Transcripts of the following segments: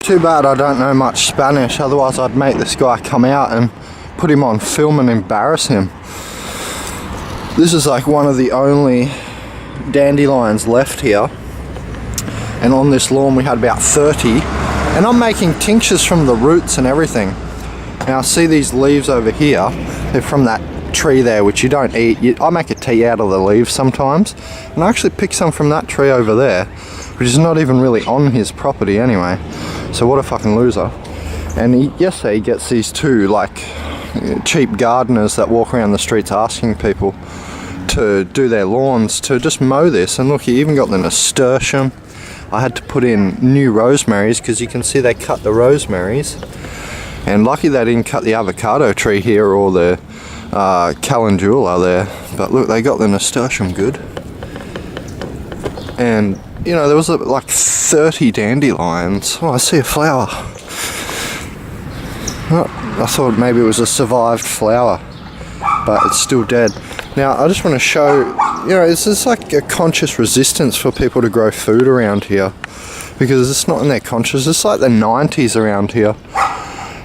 Too bad I don't know much Spanish, otherwise I'd make this guy come out and put him on film and embarrass him. This is like one of the only dandelions left here, and on this lawn we had about 30, and I'm making tinctures from the roots and everything. Now see these leaves over here, they're from that tree there which you don't eat. I make a tea out of the leaves sometimes, and I actually picked some from that tree over there, which is not even really on his property anyway, so what a fucking loser. And yesterday he gets these two like cheap gardeners that walk around the streets asking people to do their lawns to just mow this, and look, he even got the nasturtium. I had to put in new rosemaries because you can see they cut the rosemaries, and lucky they didn't cut the avocado tree here or the calendula there, but look, they got the nasturtium good. And you know, there was like 30 dandelions. Oh, I see a flower. Oh, I thought maybe it was a survived flower, but it's still dead. Now I just want to show, you know, it's just like a conscious resistance for people to grow food around here, because it's not in their conscious. It's like the 90s around here.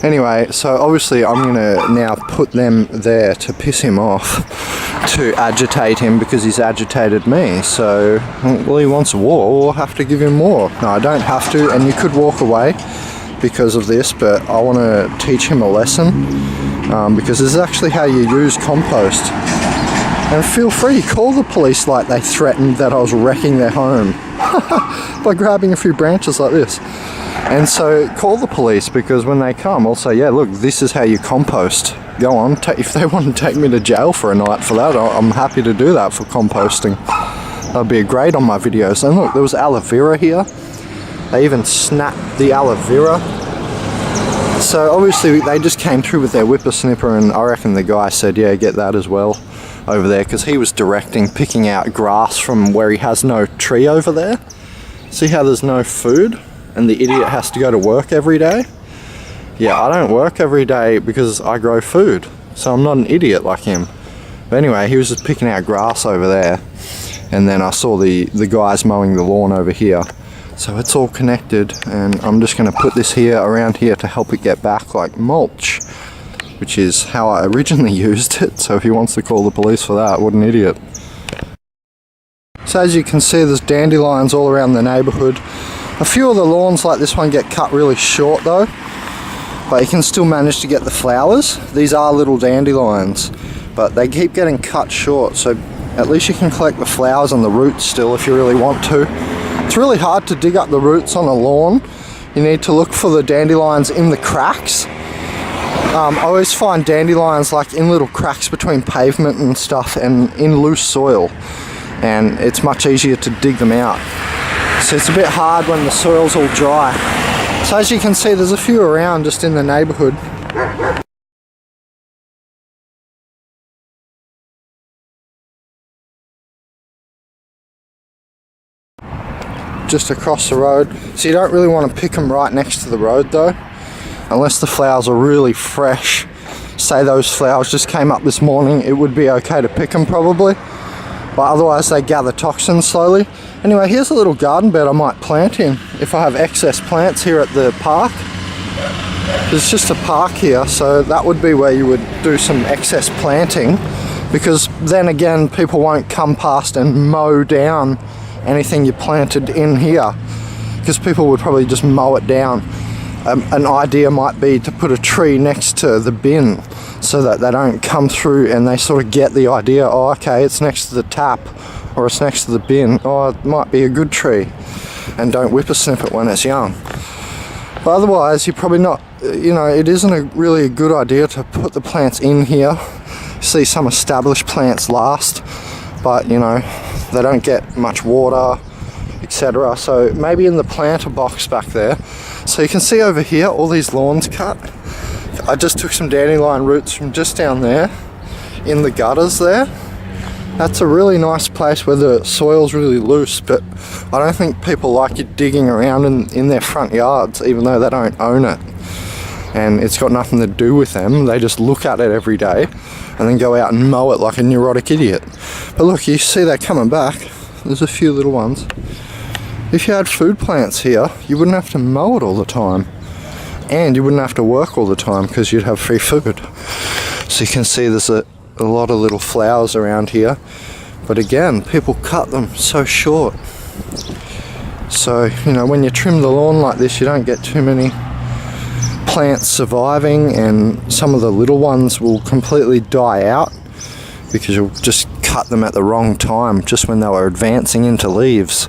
Anyway, so obviously I'm gonna now put them there to piss him off, to agitate him, because he's agitated me. So, well, he wants war, we'll have to give him more. No, I don't have to, and you could walk away because of this, but I want to teach him a lesson, because this is actually how you use compost. And feel free, call the police like they threatened that I was wrecking their home by grabbing a few branches like this. And so call the police, because when they come I'll say, yeah, look, this is how you compost. Go on, if they want to take me to jail for a night for that, I'm happy to do that for composting. That'd be great on my videos. And look, there was aloe vera here. They even snapped the aloe vera. So obviously they just came through with their whippersnipper, and I reckon the guy said, yeah, get that as well over there, because he was directing picking out grass from where he has no tree over there. See how there's no food and the idiot has to go to work every day? Yeah, I don't work every day because I grow food, so I'm not an idiot like him. But anyway, he was just picking out grass over there, and then I saw the guys mowing the lawn over here. So it's all connected, and I'm just going to put this here around here to help it get back like mulch, which is how I originally used it. So if he wants to call the police for that, what an idiot. So as you can see, there's dandelions all around the neighbourhood. A few of the lawns like this one get cut really short though, but you can still manage to get the flowers. These are little dandelions, but they keep getting cut short, so at least you can collect the flowers and the roots still if you really want to. It's really hard to dig up the roots on a lawn. You need to look for the dandelions in the cracks. I always find dandelions like in little cracks between pavement and stuff, and in loose soil, and it's much easier to dig them out. So it's a bit hard when the soil's all dry. So as you can see, there's a few around just in the neighbourhood. Just across the road. So you don't really want to pick them right next to the road though, unless the flowers are really fresh. Say those flowers just came up this morning, it would be okay to pick them probably, but otherwise they gather toxins slowly. Anyway, here's a little garden bed I might plant in if I have excess plants here at the park. There's just a park here, so that would be where you would do some excess planting, because then again people won't come past and mow down anything you planted in here, because people would probably just mow it down. An idea might be to put a tree next to the bin so that they don't come through and they sort of get the idea, oh okay, it's next to the tap or it's next to the bin, oh it might be a good tree, and don't whippersnip it when it's young. But otherwise you're probably not, you know, it isn't really a good idea to put the plants in here. You see some established plants last, but you know, they don't get much water, etc. So maybe in the planter box back there. So you can see over here all these lawns cut. I just took some dandelion roots from just down there in the gutters there. That's a really nice place where the soil's really loose, but I don't think people like you digging around in their front yards, even though they don't own it. And it's got nothing to do with them. They just look at it every day and then go out and mow it like a neurotic idiot. But look, you see they're coming back. There's a few little ones. If you had food plants here, you wouldn't have to mow it all the time. And you wouldn't have to work all the time because you'd have free food. So you can see there's a lot of little flowers around here. But again, people cut them so short. So, you know, when you trim the lawn like this, you don't get too many plants surviving, and some of the little ones will completely die out because you'll just cut them at the wrong time, just when they were advancing into leaves.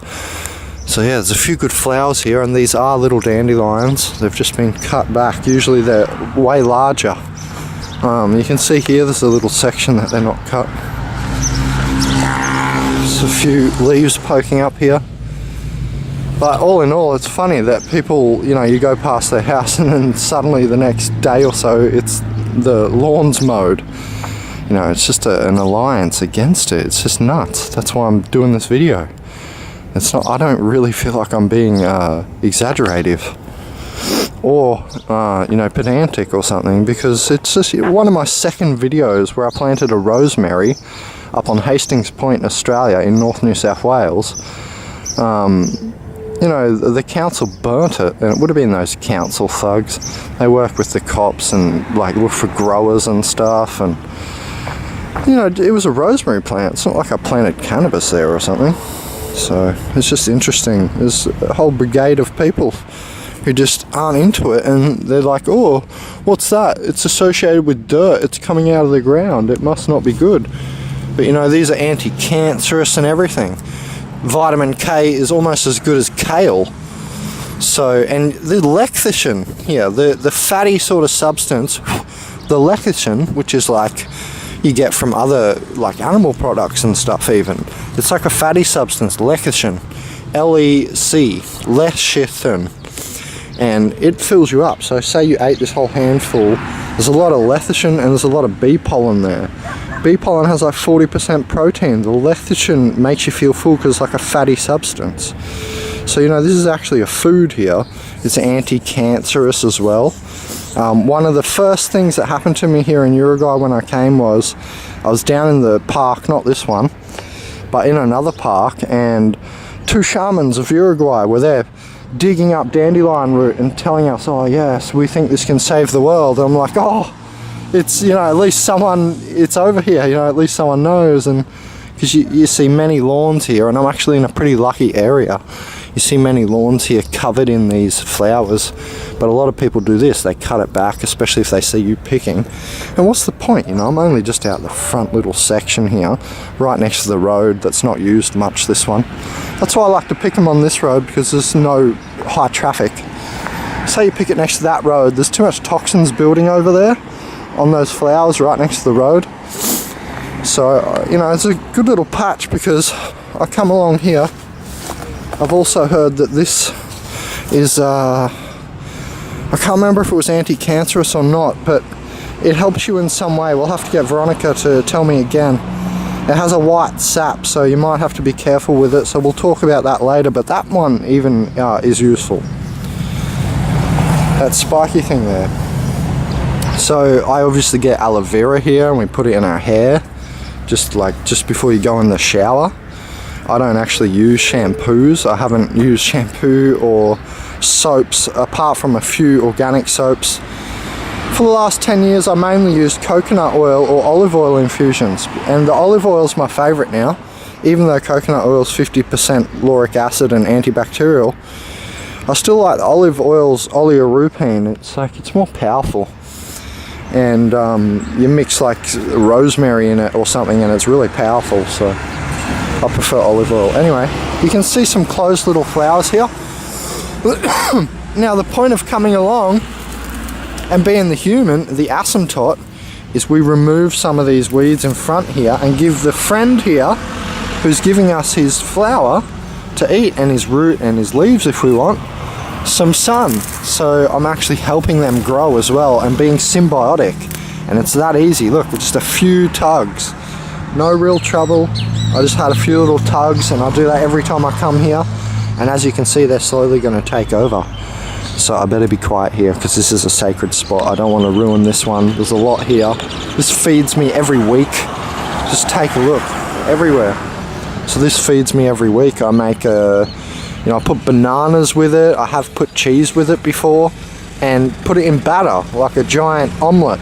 So yeah, there's a few good flowers here, and these are little dandelions. They've just been cut back. Usually they're way larger. You can see here there's a little section that they're not cut. There's a few leaves poking up here. But all in all, it's funny that people, you know, you go past their house and then suddenly the next day or so, it's the lawn's mowed. You know, it's just an alliance against it. It's just nuts. That's why I'm doing this video. It's not, I don't really feel like I'm being exaggerative or, you know, pedantic or something, because it's just one of my second videos where I planted a rosemary up on Hastings Point, Australia, in North New South Wales. You know, the council burnt it, and it would have been those council thugs. They work with the cops and like look for growers and stuff, and you know, it was a rosemary plant. It's not like I planted cannabis there or something. So it's just interesting. There's a whole brigade of people who just aren't into it, and they're like, oh, what's that? It's associated with dirt. It's coming out of the ground. It must not be good. But you know, these are anti-cancerous and everything. Vitamin K is almost as good as kale. So, and the lecithin here, the fatty sort of substance, the lecithin, which is like you get from other like animal products and stuff even. It's like a fatty substance, lecithin, L-E-C, lecithin, and it fills you up. So say you ate this whole handful, there's a lot of lecithin and there's a lot of bee pollen there. Bee pollen has like 40% protein. The lecithin makes you feel full because it's like a fatty substance. So, you know, this is actually a food here. It's anti-cancerous as well. One of the first things that happened to me here in Uruguay when I came was I was down in the park, not this one, but in another park, and 2 shamans of Uruguay were there digging up dandelion root and telling us, oh yes, we think this can save the world. And I'm like, oh, it's, you know, at least someone, it's over here, you know, at least someone knows. And because you see many lawns here, and I'm actually in a pretty lucky area. You see many lawns here covered in these flowers, but a lot of people do this, they cut it back, especially if they see you picking. And what's the point, you know? I'm only just out the front little section here, right next to the road that's not used much, this one. That's why I like to pick them on this road, because there's no high traffic. Say you pick it next to that road, there's too much toxins building over there on those flowers right next to the road. So, you know, it's a good little patch, because I come along here. I've also heard that this is, I can't remember if it was anti-cancerous or not, but it helps you in some way. We'll have to get Veronica to tell me again. It has a white sap, so you might have to be careful with it, so we'll talk about that later, but that one even is useful. That spiky thing there. So I obviously get aloe vera here, and we put it in our hair, just before you go in the shower. I don't actually use shampoos. I haven't used shampoo or soaps, apart from a few organic soaps. For the last 10 years, I mainly used coconut oil or olive oil infusions, and the olive oil is my favorite now. Even though coconut oil is 50% lauric acid and antibacterial, I still like the olive oil's oleorupine. It's more powerful. And you mix like rosemary in it or something, and it's really powerful, so I prefer olive oil. Anyway, you can see some closed little flowers here. Now, the point of coming along and being the human, the asymptote, is we remove some of these weeds in front here and give the friend here, who's giving us his flower to eat, and his root and his leaves if we want, some sun. So I'm actually helping them grow as well and being symbiotic. And it's that easy. Look, just a few tugs. No real trouble. I just had a few little tugs, and I do that every time I come here. And as you can see, they're slowly going to take over. So I better be quiet here, because this is a sacred spot. I don't want to ruin this one. There's a lot here. This feeds me every week. Just take a look everywhere. So this feeds me every week. I make a You know, I put bananas with it, I have put cheese with it before, and put it in batter like a giant omelette.